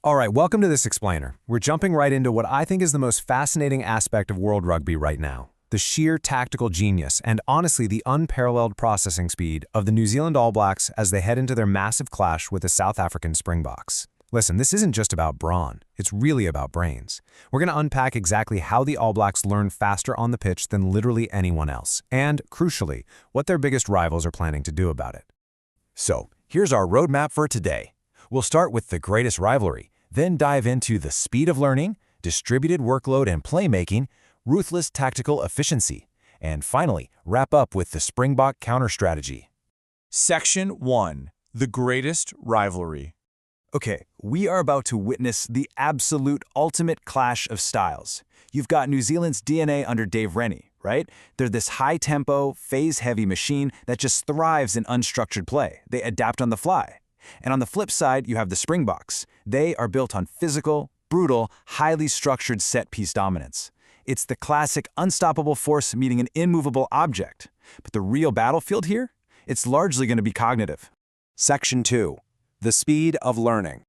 All right, welcome to this explainer. We're jumping right into what I think is the most fascinating aspect of World Rugby right now. The sheer tactical genius and honestly the unparalleled processing speed of the New Zealand All Blacks as they head into their massive clash with the South African Springboks. Listen, this isn't just about brawn, it's really about brains. We're going to unpack exactly how the All Blacks learn faster on the pitch than literally anyone else, and, crucially, what their biggest rivals are planning to do about it. So, here's our roadmap for today. We'll start with the greatest rivalry, then dive into the speed of learning, distributed workload and playmaking, ruthless tactical efficiency, and finally, wrap up with the Springbok Counter-Strategy. Section 1. The Greatest Rivalry. Okay, we are about to witness the absolute ultimate clash of styles. You've got New Zealand's DNA under Dave Rennie, right? They're this high-tempo, phase-heavy machine that just thrives in unstructured play. They adapt on the fly. And on the flip side, you have the Springboks. They are built on physical, brutal, highly structured set-piece dominance. It's the classic unstoppable force meeting an immovable object. But the real battlefield here? It's largely going to be cognitive. Section 2. The speed of learning.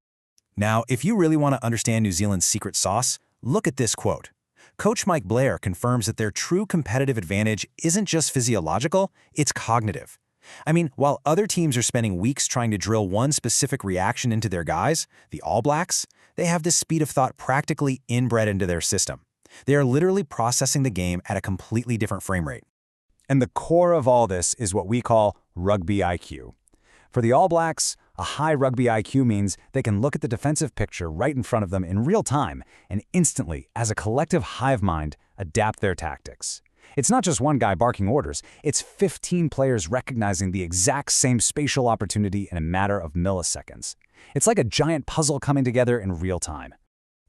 Now, if you really want to understand New Zealand's secret sauce, look at this quote. Coach Mike Blair confirms that their true competitive advantage isn't just physiological, it's cognitive. I mean, while other teams are spending weeks trying to drill one specific reaction into their guys, the All Blacks, they have this speed of thought practically inbred into their system. They are literally processing the game at a completely different frame rate. And the core of all this is what we call rugby IQ. For the All Blacks, a high rugby IQ means they can look at the defensive picture right in front of them in real time and instantly, as a collective hive mind, adapt their tactics. It's not just one guy barking orders, it's 15 players recognizing the exact same spatial opportunity in a matter of milliseconds. It's like a giant puzzle coming together in real time.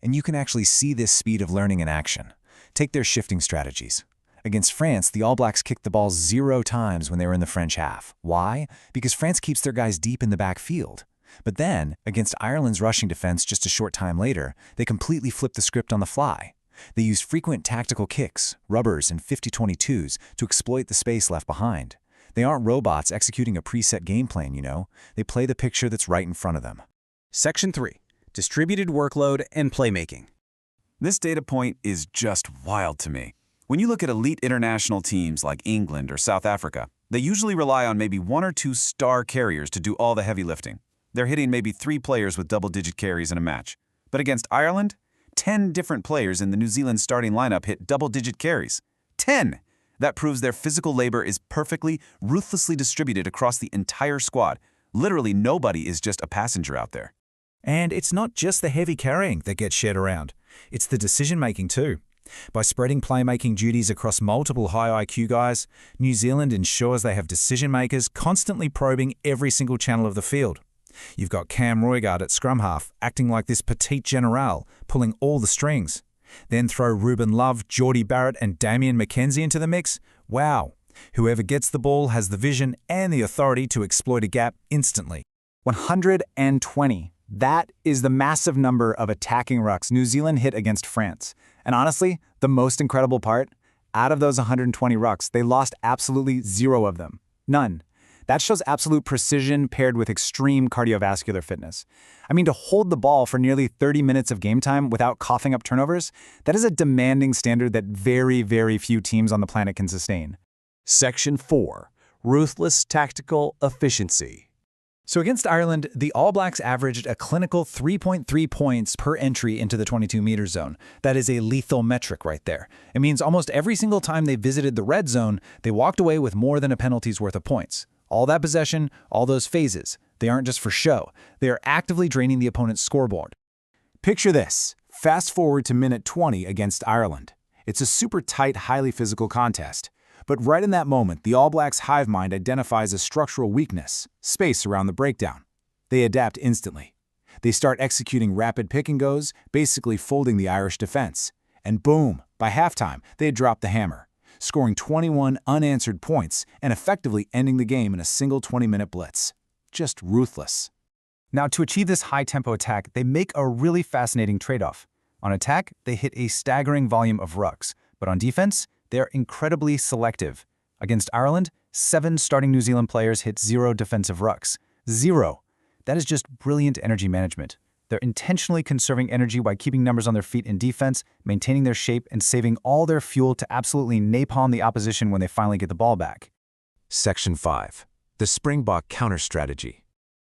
And you can actually see this speed of learning in action. Take their shifting strategies. Against France, the All Blacks kicked the ball 0 times when they were in the French half. Why? Because France keeps their guys deep in the backfield. But then, against Ireland's rushing defense just a short time later, they completely flipped the script on the fly. They used frequent tactical kicks, rubbers, and 50-22s to exploit the space left behind. They aren't robots executing a preset game plan, you know. They play the picture that's right in front of them. Section 3. Distributed workload and playmaking. This data point is just wild to me. When you look at elite international teams like England or South Africa, they usually rely on maybe 1 or 2 star carriers to do all the heavy lifting. They're hitting maybe 3 players with double-digit carries in a match. But against Ireland, 10 different players in the New Zealand starting lineup hit double-digit carries. 10! That proves their physical labor is perfectly, ruthlessly distributed across the entire squad. Literally nobody is just a passenger out there. And it's not just the heavy carrying that gets shared around. It's the decision-making too. By spreading playmaking duties across multiple high IQ guys, New Zealand ensures they have decision-makers constantly probing every single channel of the field. You've got Cam Roigard at scrum half, acting like this petite general, pulling all the strings. Then throw Ruben Love, Geordie Barrett, and Damian McKenzie into the mix. Wow! Whoever gets the ball has the vision and the authority to exploit a gap instantly. 120. That is the massive number of attacking rucks New Zealand hit against France. And honestly, the most incredible part, out of those 120 rucks, they lost absolutely 0 of them. None. That shows absolute precision paired with extreme cardiovascular fitness. I mean, to hold the ball for nearly 30 minutes of game time without coughing up turnovers, that is a demanding standard that very, very few teams on the planet can sustain. Section 4. Ruthless tactical efficiency. So against Ireland, the All Blacks averaged a clinical 3.3 points per entry into the 22-meter zone. That is a lethal metric right there. It means almost every single time they visited the red zone, they walked away with more than a penalty's worth of points. All that possession, all those phases, they aren't just for show. They are actively draining the opponent's scoreboard. Picture this. Fast forward to minute 20 against Ireland. It's a super tight, highly physical contest. But right in that moment, the All Blacks' hive mind identifies a structural weakness, space around the breakdown. They adapt instantly. They start executing rapid pick-and-goes, basically folding the Irish defense. And boom, by halftime, they had dropped the hammer, scoring 21 unanswered points and effectively ending the game in a single 20-minute blitz. Just ruthless. Now, to achieve this high-tempo attack, they make a really fascinating trade-off. On attack, they hit a staggering volume of rucks, but on defense, they're incredibly selective. Against Ireland, 7 starting New Zealand players hit 0 defensive rucks. 0. That is just brilliant energy management. They're intentionally conserving energy by keeping numbers on their feet in defense, maintaining their shape, and saving all their fuel to absolutely napalm the opposition when they finally get the ball back. Section 5. The Springbok Counter-Strategy.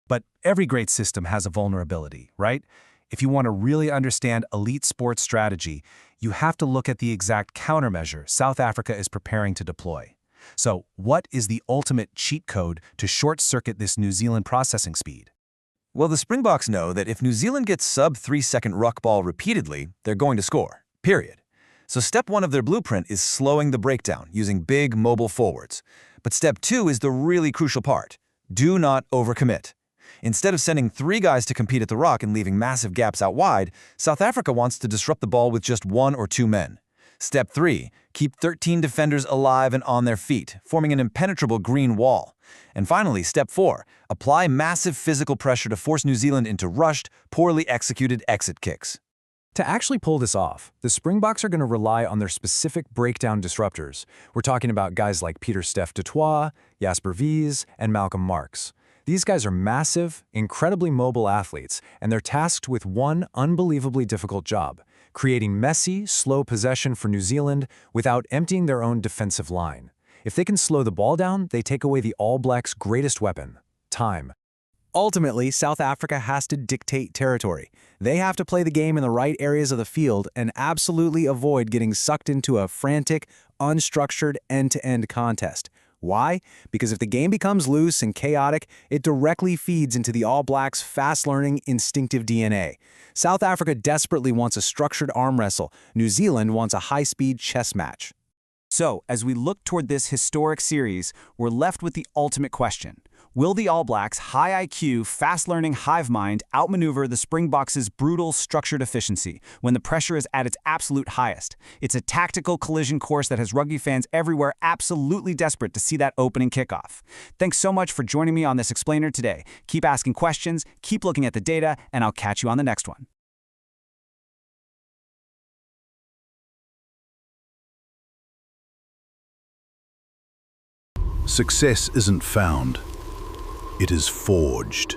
But every great system has a vulnerability, right? If you want to really understand elite sports strategy, you have to look at the exact countermeasure South Africa is preparing to deploy. So, what is the ultimate cheat code to short-circuit this New Zealand processing speed? Well, the Springboks know that if New Zealand gets sub-3-second ruck ball repeatedly, they're going to score, period. So step 1 of their blueprint is slowing the breakdown using big mobile forwards. But step 2 is the really crucial part. Do not overcommit. Instead of sending 3 guys to compete at the ruck and leaving massive gaps out wide, South Africa wants to disrupt the ball with just 1 or 2 men. Step 3, keep 13 defenders alive and on their feet, forming an impenetrable green wall. And finally, step 4, apply massive physical pressure to force New Zealand into rushed, poorly executed exit kicks. To actually pull this off, the Springboks are going to rely on their specific breakdown disruptors. We're talking about guys like Pieter-Steph du Toit, Jasper Wiese, and Malcolm Marx. These guys are massive, incredibly mobile athletes, and they're tasked with one unbelievably difficult job: creating messy, slow possession for New Zealand without emptying their own defensive line. If they can slow the ball down, they take away the All Blacks' greatest weapon: time. Ultimately, South Africa has to dictate territory. They have to play the game in the right areas of the field and absolutely avoid getting sucked into a frantic, unstructured end-to-end contest. Why? Because if the game becomes loose and chaotic, it directly feeds into the All Blacks' fast-learning, instinctive DNA. South Africa desperately wants a structured arm wrestle. New Zealand wants a high-speed chess match. So, as we look toward this historic series, we're left with the ultimate question. Will the All Blacks' high IQ, fast-learning hive mind outmaneuver the Springboks' brutal, structured efficiency when the pressure is at its absolute highest? It's a tactical collision course that has rugby fans everywhere absolutely desperate to see that opening kickoff. Thanks so much for joining me on this explainer today. Keep asking questions, keep looking at the data, and I'll catch you on the next one. Success isn't found, it is forged.